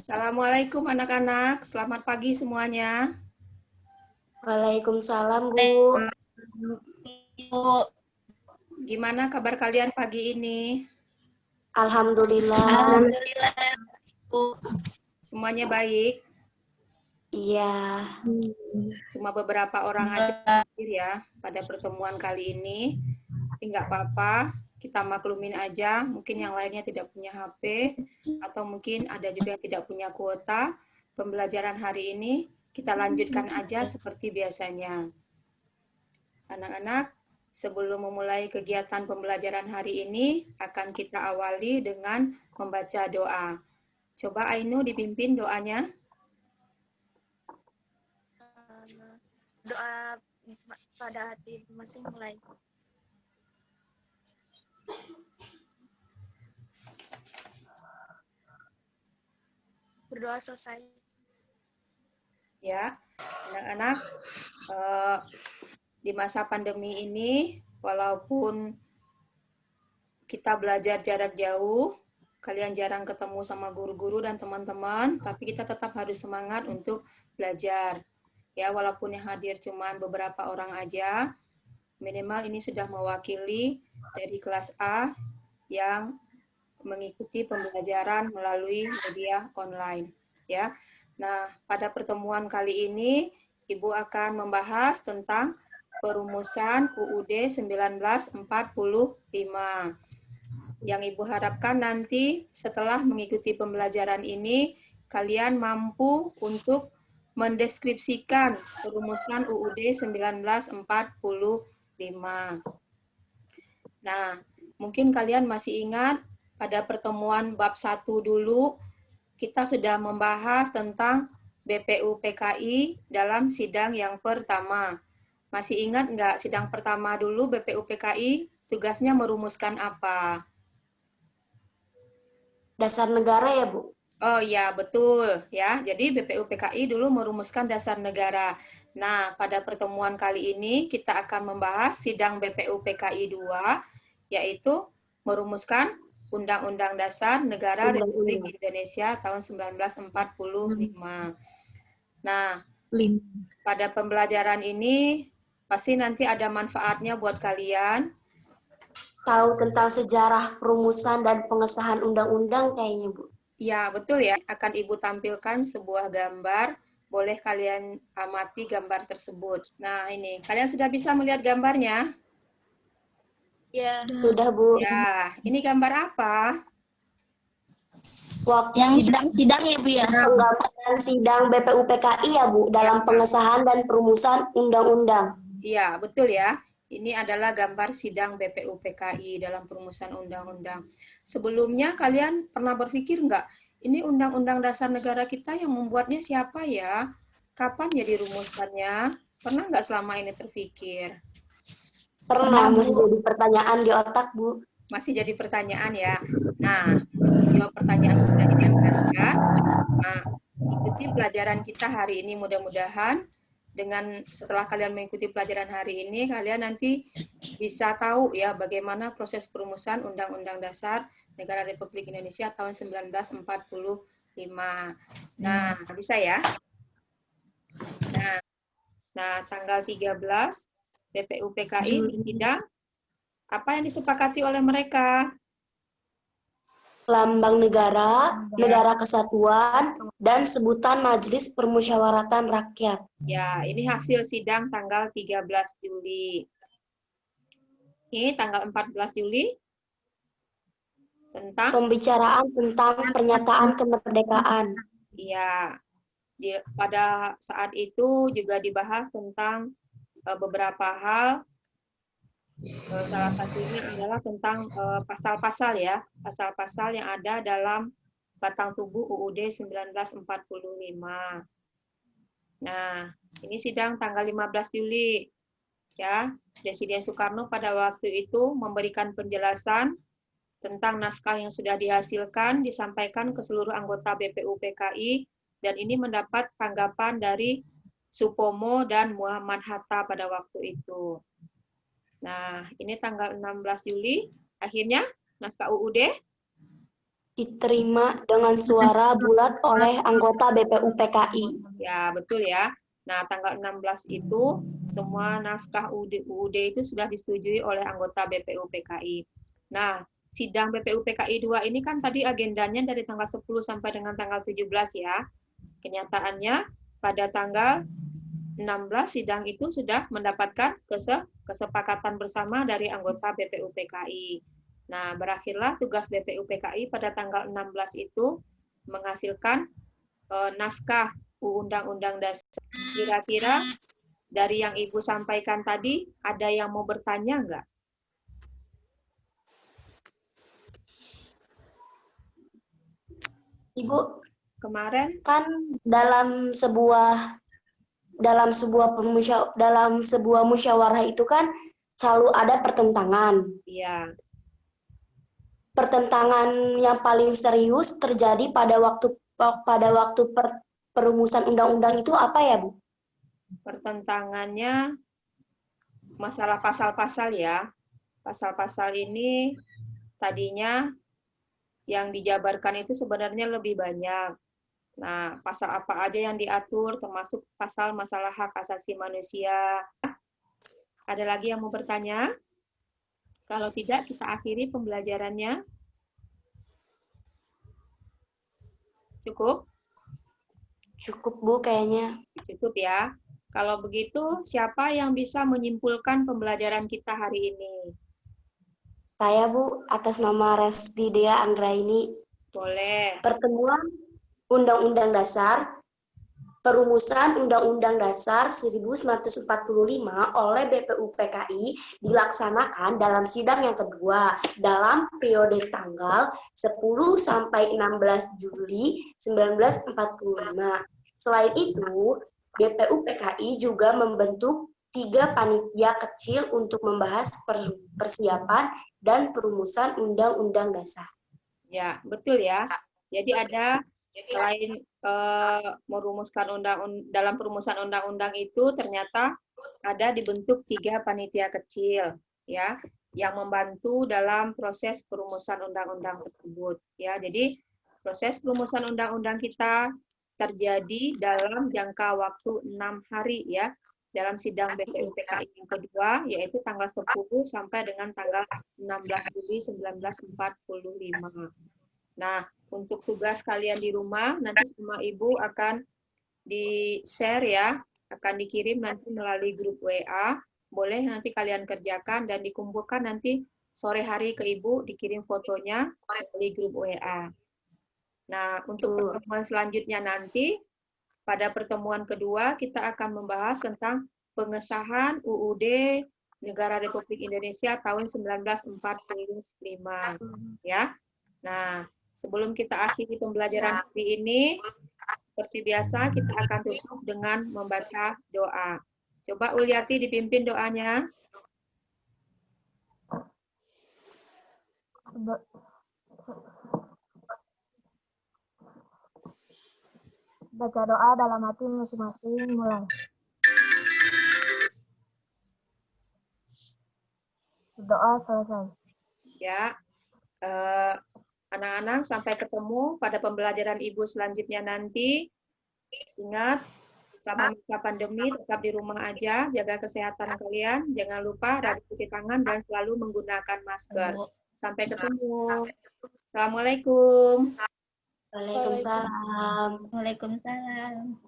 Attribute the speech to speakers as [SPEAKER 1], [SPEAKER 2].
[SPEAKER 1] Assalamualaikum anak-anak, selamat pagi semuanya.
[SPEAKER 2] Waalaikumsalam, Bu.
[SPEAKER 1] Gimana kabar kalian pagi ini?
[SPEAKER 2] Alhamdulillah.
[SPEAKER 3] Alhamdulillah, Bu.
[SPEAKER 1] Semuanya baik?
[SPEAKER 2] Iya.
[SPEAKER 1] Cuma beberapa orang aja hadir ya pada pertemuan kali ini. Tapi nggak apa-apa, kita maklumin aja. Mungkin yang lainnya tidak punya HP, atau mungkin ada juga yang tidak punya kuota. Pembelajaran hari ini kita lanjutkan aja seperti biasanya. Anak-anak, sebelum memulai kegiatan pembelajaran hari ini, akan kita awali dengan membaca doa. Coba Ainu dipimpin doanya.
[SPEAKER 3] Doa pada hati masing mulai. Berdoa selesai.
[SPEAKER 1] Ya, anak-anak, di masa pandemi ini, walaupun kita belajar jarak jauh, kalian jarang ketemu sama guru-guru dan teman-teman, tapi kita tetap harus semangat untuk belajar. Ya, walaupun yang hadir cuma beberapa orang aja, minimal ini sudah mewakili dari kelas A yang mengikuti pembelajaran melalui media online. Ya, nah pada pertemuan kali ini Ibu akan membahas tentang perumusan UUD 1945. Yang Ibu harapkan nanti setelah mengikuti pembelajaran ini, kalian mampu untuk mendeskripsikan perumusan UUD 1945. Nah, mungkin kalian masih ingat pada pertemuan bab 1 dulu, kita sudah membahas tentang BPU PKI dalam sidang yang pertama. Masih ingat nggak sidang pertama dulu BPU PKI tugasnya merumuskan apa?
[SPEAKER 2] Dasar negara ya, Bu?
[SPEAKER 1] Oh ya, betul ya. Jadi BPU PKI dulu merumuskan dasar negara. Nah, pada pertemuan kali ini kita akan membahas sidang BPU PKI 2, yaitu merumuskan Undang-Undang Dasar Negara Republik Indonesia tahun 1945. Nah, pada pembelajaran ini pasti nanti ada manfaatnya buat kalian.
[SPEAKER 2] Tahu tentang sejarah perumusan dan pengesahan undang-undang kayaknya, Bu.
[SPEAKER 1] Ya, betul ya. Akan Ibu tampilkan sebuah gambar. Boleh kalian amati gambar tersebut. Nah, ini. Kalian sudah bisa melihat gambarnya?
[SPEAKER 3] Ya.
[SPEAKER 2] Sudah, Bu.
[SPEAKER 1] Ya, ini gambar apa?
[SPEAKER 2] Waktu
[SPEAKER 3] Yang sedang sidang ya, Bu ya?
[SPEAKER 2] penggambaran sidang BPU PKI ya, Bu, dalam pengesahan dan perumusan undang-undang.
[SPEAKER 1] Iya, betul ya. Ini adalah gambar sidang BPU PKI dalam perumusan undang-undang. Sebelumnya kalian pernah berpikir nggak, ini undang-undang dasar negara kita yang membuatnya siapa ya? Kapan ya dirumuskannya? Pernah nggak selama ini terpikir?
[SPEAKER 2] Pernah, masih jadi pertanyaan di otak, Bu.
[SPEAKER 1] Masih jadi pertanyaan ya. Nah, untuk menjawab pertanyaan kalian, nah, ikuti pelajaran kita hari ini mudah-mudahan dengan setelah kalian mengikuti pelajaran hari ini, kalian nanti bisa tahu ya bagaimana proses perumusan Undang-Undang Dasar Negara Republik Indonesia tahun 1945. Nah, bisa ya? Nah, tanggal 13 BPU PKI sidang, apa yang disepakati oleh mereka?
[SPEAKER 2] Lambang negara, negara kesatuan, dan sebutan Majelis Permusyawaratan Rakyat.
[SPEAKER 1] Ya, ini hasil sidang tanggal 13 Juli. Ini tanggal 14 Juli tentang
[SPEAKER 2] pembicaraan tentang pernyataan kemerdekaan.
[SPEAKER 1] Iya, pada saat itu juga dibahas tentang beberapa hal. Salah satunya adalah tentang pasal-pasal ya, pasal-pasal yang ada dalam batang tubuh UUD 1945. Nah, ini sidang tanggal 15 Juli. Ya, Presiden Soekarno pada waktu itu memberikan penjelasan tentang naskah yang sudah dihasilkan, disampaikan ke seluruh anggota BPU PKI, dan ini mendapat tanggapan dari Supomo dan Muhammad Hatta pada waktu itu. Nah, ini tanggal 16 Juli, akhirnya naskah UUD
[SPEAKER 2] diterima dengan suara bulat oleh anggota BPUPKI.
[SPEAKER 1] Ya, betul ya. Nah, tanggal 16 itu semua naskah UUD itu sudah disetujui oleh anggota BPUPKI. Nah, sidang BPUPKI 2 ini kan tadi agendanya dari tanggal 10 sampai dengan tanggal 17 ya. Kenyataannya pada tanggal 16 sidang itu sudah mendapatkan kesepakatan bersama dari anggota BPUPKI. Nah, berakhirlah tugas BPUPKI pada tanggal 16 itu menghasilkan naskah Undang-Undang Dasar. Kira-kira dari yang Ibu sampaikan tadi, ada yang mau bertanya nggak?
[SPEAKER 2] Ibu,
[SPEAKER 1] Kemarin
[SPEAKER 2] kan dalam sebuah musyawarah itu kan selalu ada pertentangan.
[SPEAKER 1] ya,
[SPEAKER 2] Pertentangan yang paling serius terjadi pada waktu perumusan undang-undang itu apa ya, Bu?
[SPEAKER 1] pertentangannya masalah pasal-pasal ya. Pasal-pasal ini tadinya yang dijabarkan itu sebenarnya lebih banyak. Nah, pasal apa aja yang diatur, termasuk pasal masalah hak asasi manusia. Ada lagi yang mau bertanya? Kalau tidak, kita akhiri pembelajarannya. Cukup?
[SPEAKER 2] Cukup, Bu, kayaknya.
[SPEAKER 1] Cukup ya. Kalau begitu, siapa yang bisa menyimpulkan pembelajaran kita hari ini?
[SPEAKER 2] Saya, Bu, atas nama Resti Dea Anggraini.
[SPEAKER 1] Boleh.
[SPEAKER 2] Pertemuan Undang-Undang Dasar, perumusan Undang-Undang Dasar 1945 oleh BPUPKI dilaksanakan dalam sidang yang kedua dalam periode tanggal 10 sampai 16 Juli 1945. Selain itu, BPUPKI juga membentuk 3 panitia kecil untuk membahas persiapan dan perumusan Undang-Undang Dasar.
[SPEAKER 1] Ya, betul ya. Jadi ada selain merumuskan dalam perumusan undang-undang itu ternyata ada dibentuk 3 panitia kecil ya yang membantu dalam proses perumusan undang-undang tersebut ya. Jadi proses perumusan undang-undang kita terjadi dalam jangka waktu 6 hari ya dalam sidang BPUPKI yang kedua yaitu tanggal 10 sampai dengan tanggal 16 Juli 1945. Nah, untuk tugas kalian di rumah, nanti sama Ibu akan di-share ya, akan dikirim nanti melalui grup WA. Boleh nanti kalian kerjakan dan dikumpulkan nanti sore hari ke Ibu, dikirim fotonya melalui grup WA. Nah, untuk pertemuan selanjutnya nanti, pada pertemuan kedua, kita akan membahas tentang pengesahan UUD Negara Republik Indonesia tahun 1945. Ya. Nah, sebelum kita akhiri pembelajaran hari ini, seperti biasa kita akan tutup dengan membaca doa. Coba Uliati dipimpin doanya.
[SPEAKER 3] Baca doa dalam hati masing-masing, mulai. Doa selesai.
[SPEAKER 1] Ya, anak-anak sampai ketemu pada pembelajaran Ibu selanjutnya nanti. Ingat, selama masa pandemi tetap di rumah aja, jaga kesehatan kalian, jangan lupa rajin cuci tangan dan selalu menggunakan masker. Sampai ketemu. Assalamualaikum.
[SPEAKER 2] Waalaikumsalam.
[SPEAKER 3] Waalaikumsalam.